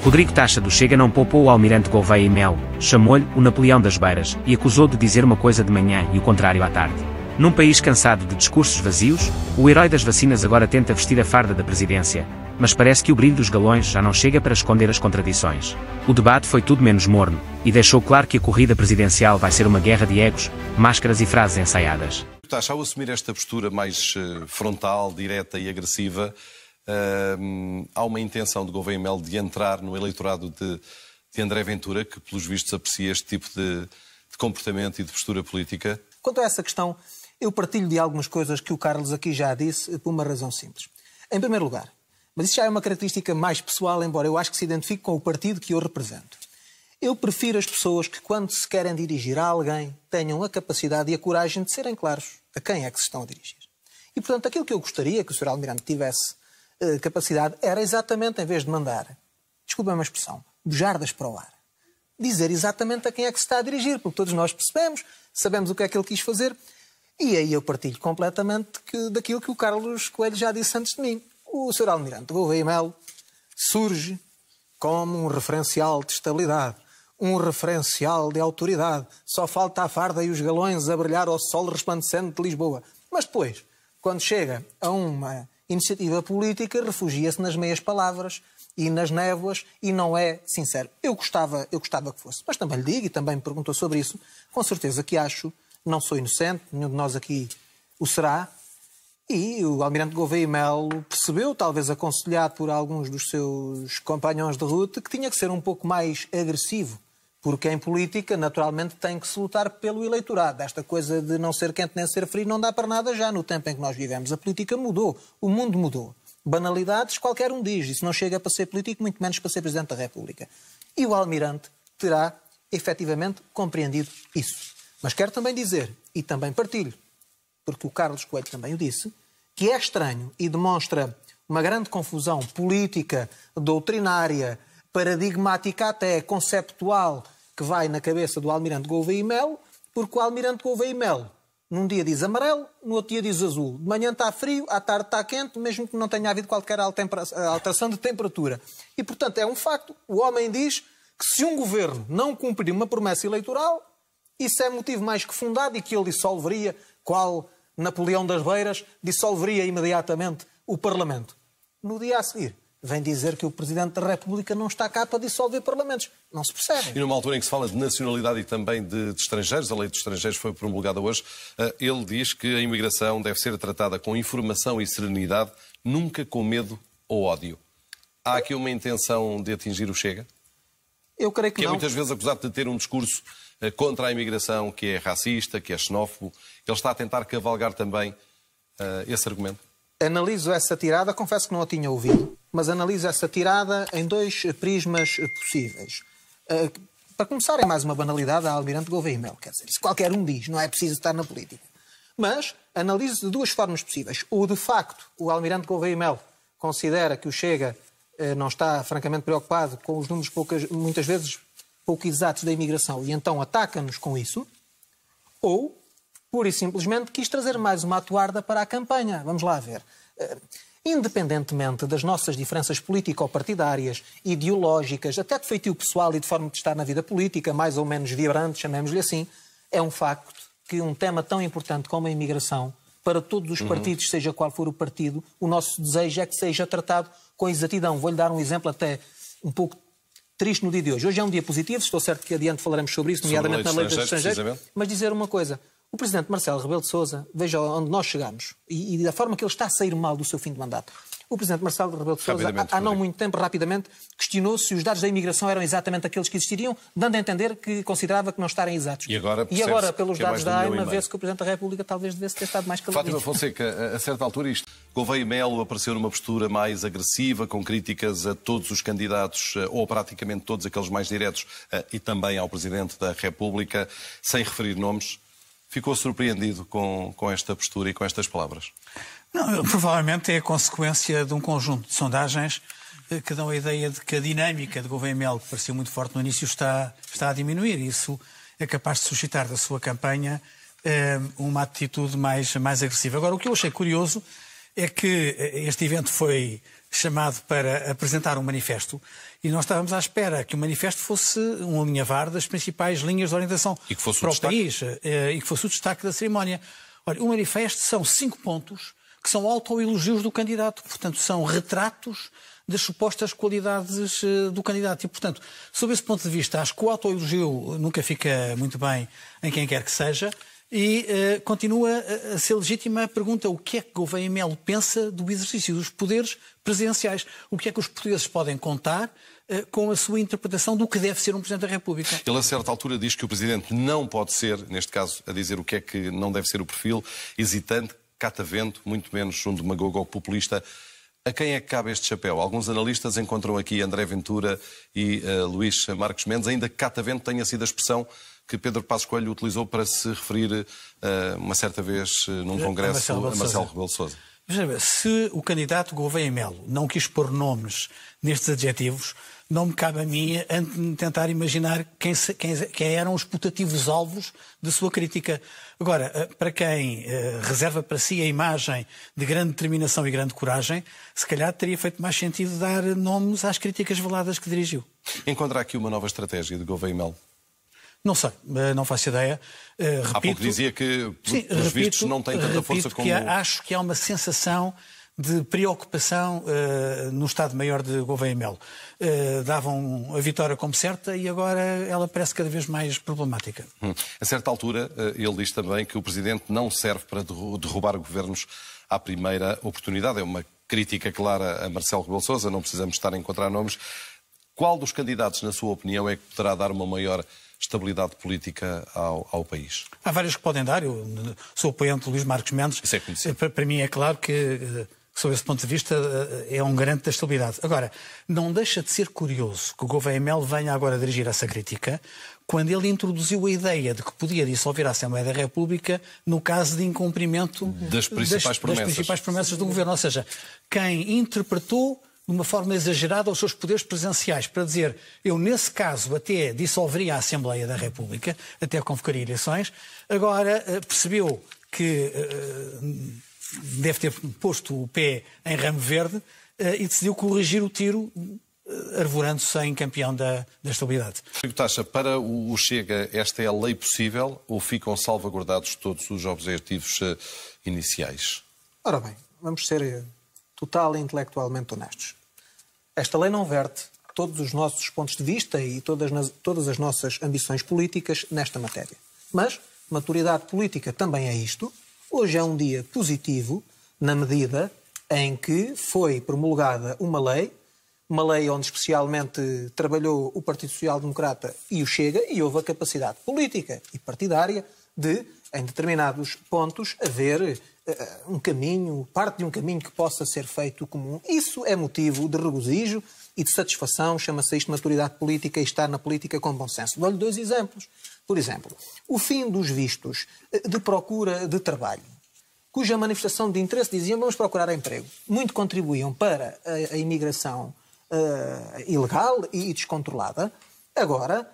Rodrigo Taxa do Chega não poupou o almirante Gouveia e Melo, chamou-lhe o Napoleão das Beiras e acusou de dizer uma coisa de manhã e o contrário à tarde. Num país cansado de discursos vazios, o herói das vacinas agora tenta vestir a farda da presidência, mas parece que o brilho dos galões já não chega para esconder as contradições. O debate foi tudo menos morno, e deixou claro que a corrida presidencial vai ser uma guerra de egos, máscaras e frases ensaiadas. Taxa, ao assumir esta postura mais frontal, direta e agressiva, há uma intenção de Gouveia e Melo de entrar no eleitorado de André Ventura, que pelos vistos aprecia este tipo de comportamento e de postura política? Quanto a essa questão, eu partilho de algumas coisas que o Carlos aqui já disse, por uma razão simples. Em primeiro lugar, mas isso já é uma característica mais pessoal, embora eu acho que se identifique com o partido que eu represento. Eu prefiro as pessoas que, quando se querem dirigir a alguém, tenham a capacidade e a coragem de serem claros a quem é que se estão a dirigir. E, portanto, aquilo que eu gostaria que o Sr. Almirante tivesse capacidade era exatamente, em vez de mandar, desculpa-me a expressão, bujardas para o ar, dizer exatamente a quem é que se está a dirigir, porque todos nós percebemos, sabemos o que é que ele quis fazer, e aí eu partilho completamente daquilo que o Carlos Coelho já disse antes de mim. O Sr. Almirante Gouveia e Melo surge como um referencial de estabilidade, um referencial de autoridade. Só falta a farda e os galões a brilhar ao sol resplandecente de Lisboa. Mas depois, quando chega a uma iniciativa política, refugia-se nas meias palavras e nas névoas e não é sincero. Eu gostava que fosse. Mas também lhe digo, e também me perguntou sobre isso, com certeza que acho, não sou inocente, nenhum de nós aqui o será, e o Almirante Gouveia e Melo percebeu, talvez aconselhado por alguns dos seus companhões de ruta, que tinha que ser um pouco mais agressivo, porque em política, naturalmente, tem que se lutar pelo eleitorado. Esta coisa de não ser quente nem ser frio não dá para nada já no tempo em que nós vivemos. A política mudou, o mundo mudou. Banalidades qualquer um diz, isso não chega para ser político, muito menos para ser Presidente da República. E o Almirante terá, efetivamente, compreendido isso. Mas quero também dizer, e também partilho, porque o Carlos Coelho também o disse, que é estranho e demonstra uma grande confusão política, doutrinária, paradigmática até, conceptual, que vai na cabeça do Almirante Gouveia e Melo, porque o Almirante Gouveia e Melo num dia diz amarelo, no outro dia diz azul. De manhã está frio, à tarde está quente, mesmo que não tenha havido qualquer alteração de temperatura. E, portanto, é um facto. O homem diz que se um governo não cumprir uma promessa eleitoral, isso é motivo mais que fundado e que ele dissolveria, qual Napoleão das Beiras, dissolveria imediatamente o Parlamento. No dia a seguir, vem dizer que o Presidente da República não está cá para dissolver parlamentos. Não se percebe. E numa altura em que se fala de nacionalidade e também de estrangeiros, a lei dos estrangeiros foi promulgada hoje, ele diz que a imigração deve ser tratada com informação e serenidade, nunca com medo ou ódio. Há aqui uma intenção de atingir o Chega? Eu creio que não. É muitas vezes acusado de ter um discurso contra a imigração, que é racista, que é xenófobo. Ele está a tentar cavalgar também esse argumento? Analiso essa tirada, confesso que não a tinha ouvido, mas analiso essa tirada em dois prismas possíveis. Para começar, é mais uma banalidade a Almirante Gouveia e Melo. Quer dizer, isso qualquer um diz, não é preciso estar na política. Mas analiso de duas formas possíveis. Ou, de facto, o Almirante Gouveia e Melo considera que o Chega não está francamente preocupado com os números muitas vezes pouco exatos da imigração e então ataca-nos com isso. Ou, pura e simplesmente, quis trazer mais uma atuarda para a campanha. Vamos lá ver. Independentemente das nossas diferenças político-partidárias, ideológicas, até de feitio pessoal e de forma de estar na vida política, mais ou menos vibrante, chamemos-lhe assim, é um facto que um tema tão importante como a imigração, para todos os partidos, seja qual for o partido, o nosso desejo é que seja tratado com exatidão. Vou-lhe dar um exemplo até um pouco triste no dia de hoje. Hoje é um dia positivo, estou certo que adiante falaremos sobre isso, nomeadamente na lei dos estrangeiros, mas dizer uma coisa. O Presidente Marcelo Rebelo de Sousa, veja onde nós chegamos e da forma que ele está a sair mal do seu fim de mandato. O Presidente Marcelo Rebelo de Sousa, há não muito tempo, rapidamente, questionou se os dados da imigração eram exatamente aqueles que existiriam, dando a entender que considerava que não estarem exatos. E agora pelos dados da AIMA, vê-se que o Presidente da República talvez devesse ter estado mais calado. Fátima Fonseca, a certa altura isto, Gouveia e Melo apareceu numa postura mais agressiva, com críticas a todos os candidatos, ou praticamente todos aqueles mais diretos, e também ao Presidente da República, sem referir nomes. Ficou surpreendido com esta postura e com estas palavras? Não, provavelmente é a consequência de um conjunto de sondagens que dão a ideia de que a dinâmica de Gouveia e Melo, que parecia muito forte no início, está a diminuir. Isso é capaz de suscitar da sua campanha uma atitude mais agressiva. Agora, o que eu achei curioso é que este evento foi chamado para apresentar um manifesto e nós estávamos à espera que o manifesto fosse um alinhavar das principais linhas de orientação para o país e que fosse o destaque da cerimónia. Olha, o manifesto são 5 pontos que são autoelogios do candidato, portanto são retratos das supostas qualidades do candidato. E, portanto, sob esse ponto de vista, acho que o autoelogio nunca fica muito bem em quem quer que seja. E continua a ser legítima a pergunta: o que é que Gouveia Melo pensa do exercício dos poderes presidenciais? O que é que os portugueses podem contar com a sua interpretação do que deve ser um Presidente da República? Ele, a certa altura, diz que o Presidente não pode ser, neste caso, a dizer o que é que não deve ser o perfil, hesitante, catavento, muito menos um demagogo populista. A quem é que cabe este chapéu? Alguns analistas encontram aqui André Ventura e Luís Marques Mendes, ainda que catavento tenha sido a expressão que Pedro Passos Coelho utilizou para se referir uma certa vez num congresso a Marcelo Rebelo de Sousa. Se o candidato Gouveia Melo não quis pôr nomes nestes adjetivos, não me cabe a mim tentar imaginar quem eram os putativos alvos de sua crítica. Agora, para quem reserva para si a imagem de grande determinação e grande coragem, se calhar teria feito mais sentido dar nomes às críticas veladas que dirigiu. Encontra aqui uma nova estratégia de Gouveia Melo? Não sei, não faço ideia. Há pouco dizia que, pelos vistos, não tem tanta força como... Acho que há uma sensação de preocupação no Estado-Maior de Gouveia Melo. Davam a vitória como certa e agora ela parece cada vez mais problemática. A certa altura, ele diz também que o Presidente não serve para derrubar governos à primeira oportunidade. É uma crítica clara a Marcelo Rebelo de Sousa, não precisamos estar a encontrar nomes. Qual dos candidatos, na sua opinião, é que poderá dar uma maior estabilidade política ao país? Há vários que podem dar. Eu sou apoiante de Luís Marques Mendes. Isso é conhecido. Para mim é claro que, sob esse ponto de vista, é um garante da estabilidade. Agora, não deixa de ser curioso que o Gouveia Melo venha agora a dirigir essa crítica quando ele introduziu a ideia de que podia dissolver a Assembleia da República no caso de incumprimento das principais promessas do governo. Ou seja, quem interpretou de uma forma exagerada os seus poderes presidenciais para dizer eu, nesse caso, até dissolveria a Assembleia da República, até convocaria eleições, agora percebeu que deve ter posto o pé em ramo verde e decidiu corrigir o tiro, arvorando-se em campeão da estabilidade. Rodrigo Taxa, para o Chega, esta é a lei possível ou ficam salvaguardados todos os objetivos iniciais? Ora bem, vamos ser total e intelectualmente honestos. Esta lei não verte todos os nossos pontos de vista e todas as nossas ambições políticas nesta matéria. Mas maturidade política também é isto. Hoje é um dia positivo na medida em que foi promulgada uma lei onde especialmente trabalhou o Partido Social Democrata e o Chega, e houve a capacidade política e partidária de, em determinados pontos, haver um caminho, parte de um caminho que possa ser feito comum. Isso é motivo de regozijo e de satisfação, chama-se isto maturidade política e estar na política com bom senso. Dou-lhe 2 exemplos. Por exemplo, o fim dos vistos de procura de trabalho, cuja manifestação de interesse diziam vamos procurar emprego. Muito contribuíam para a imigração ilegal e descontrolada. Agora,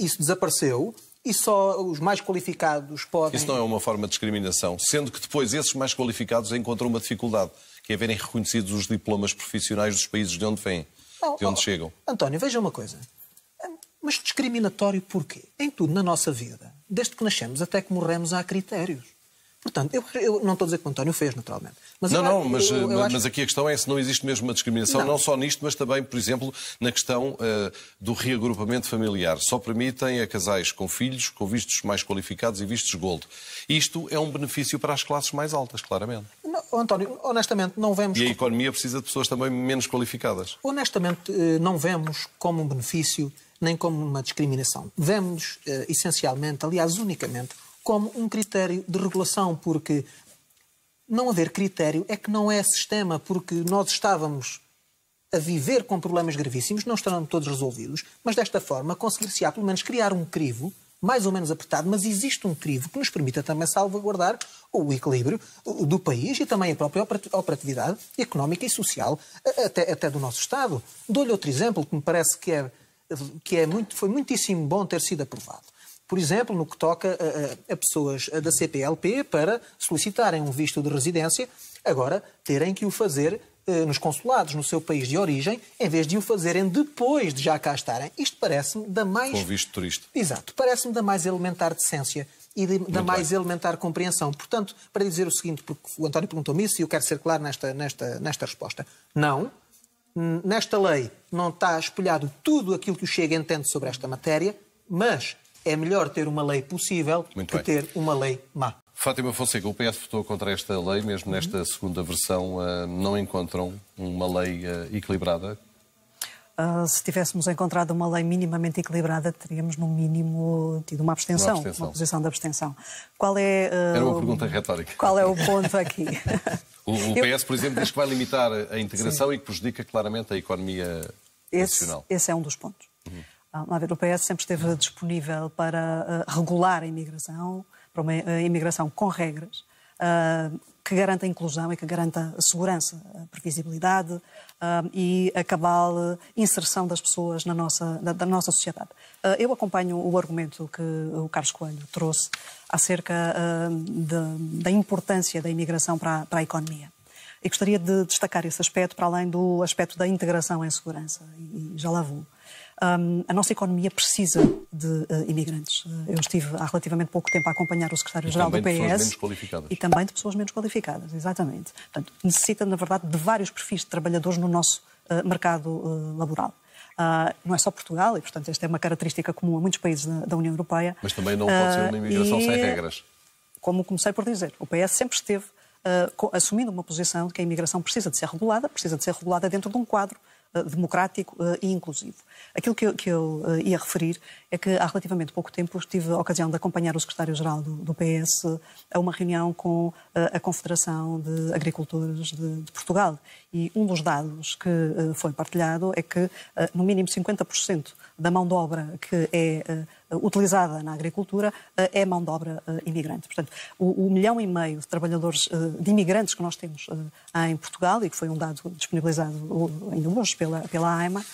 isso desapareceu. E só os mais qualificados podem... Isso não é uma forma de discriminação, sendo que depois esses mais qualificados encontram uma dificuldade, que é verem reconhecidos os diplomas profissionais dos países de onde vêm, de onde chegam. António, veja uma coisa. Mas discriminatório porquê? Em tudo na nossa vida, desde que nascemos até que morremos, há critérios. Portanto, eu não estou a dizer que o António fez, naturalmente. Mas aqui a questão é se não existe mesmo uma discriminação, não só nisto, mas também, por exemplo, na questão do reagrupamento familiar. Só permitem a casais com filhos, com vistos mais qualificados e vistos gold. Isto é um benefício para as classes mais altas, claramente. Não, António, honestamente, não vemos... E a economia precisa de pessoas também menos qualificadas. Honestamente, não vemos como um benefício nem como uma discriminação. Vemos, essencialmente, aliás, unicamente, como um critério de regulação, porque não haver critério é que não é sistema, porque nós estávamos a viver com problemas gravíssimos, não estarão todos resolvidos, mas desta forma conseguir-se-á pelo menos criar um crivo, mais ou menos apertado, mas existe um crivo que nos permita também salvaguardar o equilíbrio do país e também a própria operatividade económica e social até do nosso Estado. Dou-lhe outro exemplo que me parece foi muitíssimo bom ter sido aprovado. Por exemplo, no que toca a pessoas da CPLP para solicitarem um visto de residência Agora, terem que o fazer nos consulados, no seu país de origem, em vez de o fazerem depois de já cá estarem. Isto parece-me da mais... Com visto de turista. Exato. Parece-me da mais elementar decência e da mais elementar compreensão. Portanto, para dizer o seguinte, porque o António perguntou-me isso e eu quero ser claro nesta resposta. Não, nesta lei não está espelhado tudo aquilo que o Chega entende sobre esta matéria, mas é melhor ter uma lei possível que ter uma lei má. Fátima Fonseca, o PS votou contra esta lei, mesmo nesta segunda versão. Não encontram uma lei equilibrada? Se tivéssemos encontrado uma lei minimamente equilibrada, teríamos, no mínimo, tido uma abstenção, uma posição de abstenção. Qual é... Era uma pergunta retórica. Qual é o ponto aqui? O PS, por exemplo, diz que vai limitar a integração. Sim. E que prejudica claramente a economia nacional. Esse é um dos pontos. O PS sempre esteve disponível para regular a imigração, para uma imigração com regras, que garanta a inclusão e que garanta a segurança, a previsibilidade e a cabal inserção das pessoas da nossa sociedade. Eu acompanho o argumento que o Carlos Coelho trouxe acerca da importância da imigração para a economia. E gostaria de destacar esse aspecto para além do aspecto da integração em segurança. E já lá vou. A nossa economia precisa de imigrantes. Eu estive há relativamente pouco tempo a acompanhar o secretário-geral do PS. E também de pessoas menos qualificadas. E também de pessoas menos qualificadas, exatamente. Portanto, necessita, na verdade, de vários perfis de trabalhadores no nosso mercado laboral. Não é só Portugal, e, portanto, esta é uma característica comum a muitos países da União Europeia. Mas também não pode ser uma imigração sem regras. Como comecei por dizer, o PS sempre esteve assumindo uma posição de que a imigração precisa de ser regulada dentro de um quadro democrático e inclusivo. Aquilo que eu ia referir é que há relativamente pouco tempo tive a ocasião de acompanhar o secretário-geral do PS a uma reunião com a Confederação de Agricultores de Portugal. E um dos dados que foi partilhado é que no mínimo 50% da mão de obra que é utilizada na agricultura é mão de obra imigrante. Portanto, o 1,5 milhão de trabalhadores, de imigrantes que nós temos em Portugal, e que foi um dado disponibilizado ainda hoje pela AIMA,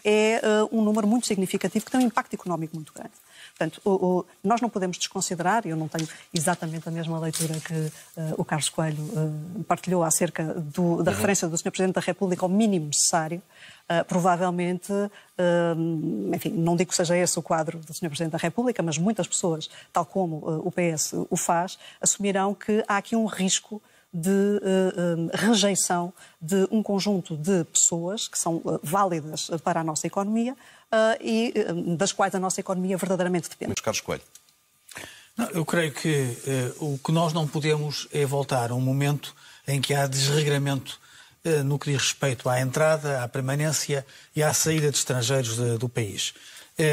é um número muito significativo que tem um impacto económico muito grande. Portanto, nós não podemos desconsiderar, eu não tenho exatamente a mesma leitura que o Carlos Coelho partilhou acerca da referência do Sr. Presidente da República ao mínimo necessário. Provavelmente, enfim, não digo que seja esse o quadro do Sr. Presidente da República, mas muitas pessoas, tal como o PS o faz, assumirão que há aqui um risco de rejeição de um conjunto de pessoas que são válidas para a nossa economia e das quais a nossa economia verdadeiramente depende. Carlos Coelho. Não, eu creio que o que nós não podemos é voltar a um momento em que há desregramento no que diz respeito à entrada, à permanência e à saída de estrangeiros do país.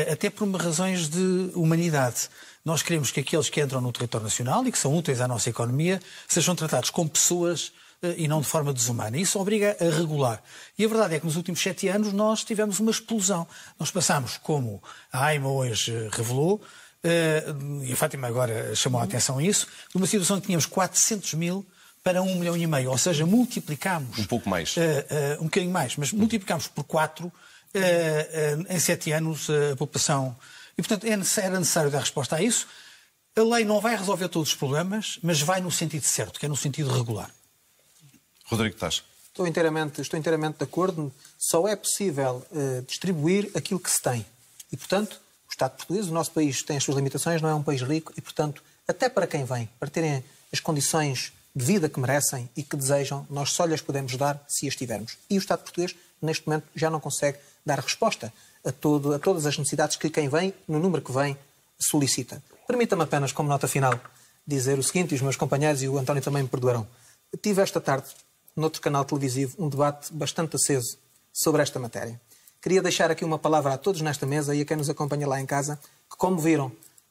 Até por razões de humanidade. Nós queremos que aqueles que entram no território nacional e que são úteis à nossa economia sejam tratados como pessoas e não de forma desumana. Isso obriga a regular. E a verdade é que nos últimos 7 anos nós tivemos uma explosão. Nós passámos, como a AIMA hoje revelou, e a Fátima agora chamou a atenção a isso, de uma situação em que tínhamos 400 mil para 1,5 milhão. Ou seja, multiplicámos... Um pouco mais. Um bocadinho mais, mas multiplicámos por 4 em 7 anos a população. E, portanto, era necessário dar resposta a isso. A lei não vai resolver todos os problemas, mas vai no sentido certo, que é no sentido regular. Rodrigo Tacha. Estou inteiramente de acordo. Só é possível distribuir aquilo que se tem. E, portanto, o Estado português, o nosso país, tem as suas limitações, não é um país rico e, portanto, até para quem vem, para terem as condições de vida que merecem e que desejam, nós só lhes podemos dar se as tivermos. E o Estado português, neste momento, já não consegue dar resposta a todas as necessidades que quem vem, no número que vem, solicita. Permita-me apenas, como nota final, dizer o seguinte, e os meus companheiros e o António também me perdoarão. Tive esta tarde, noutro canal televisivo, um debate bastante aceso sobre esta matéria. Queria deixar aqui uma palavra a todos nesta mesa e a quem nos acompanha lá em casa, que, como viram,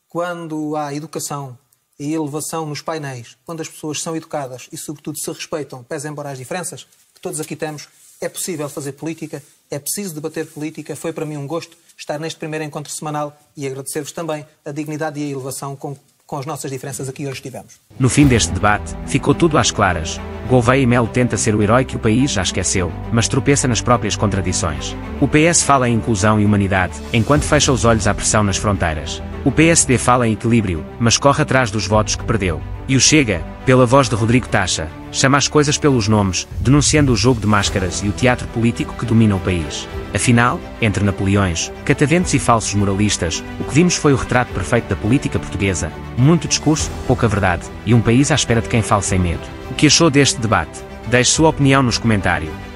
quando há educação e elevação nos painéis, quando as pessoas são educadas e, sobretudo, se respeitam, pese embora as diferenças que todos aqui temos, é possível fazer política, é preciso debater política. Foi para mim um gosto estar neste primeiro encontro semanal e agradecer-vos também a dignidade e a elevação com as nossas diferenças aqui hoje tivemos. No fim deste debate, ficou tudo às claras. Gouveia e Melo tenta ser o herói que o país já esqueceu, mas tropeça nas próprias contradições. O PS fala em inclusão e humanidade, enquanto fecha os olhos à pressão nas fronteiras. O PSD fala em equilíbrio, mas corre atrás dos votos que perdeu. E o Chega, pela voz de Rodrigo Taxa, chama as coisas pelos nomes, denunciando o jogo de máscaras e o teatro político que domina o país. Afinal, entre Napoleões, cataventos e falsos moralistas, o que vimos foi o retrato perfeito da política portuguesa: muito discurso, pouca verdade, e um país à espera de quem fale sem medo. O que achou deste debate? Deixe sua opinião nos comentários.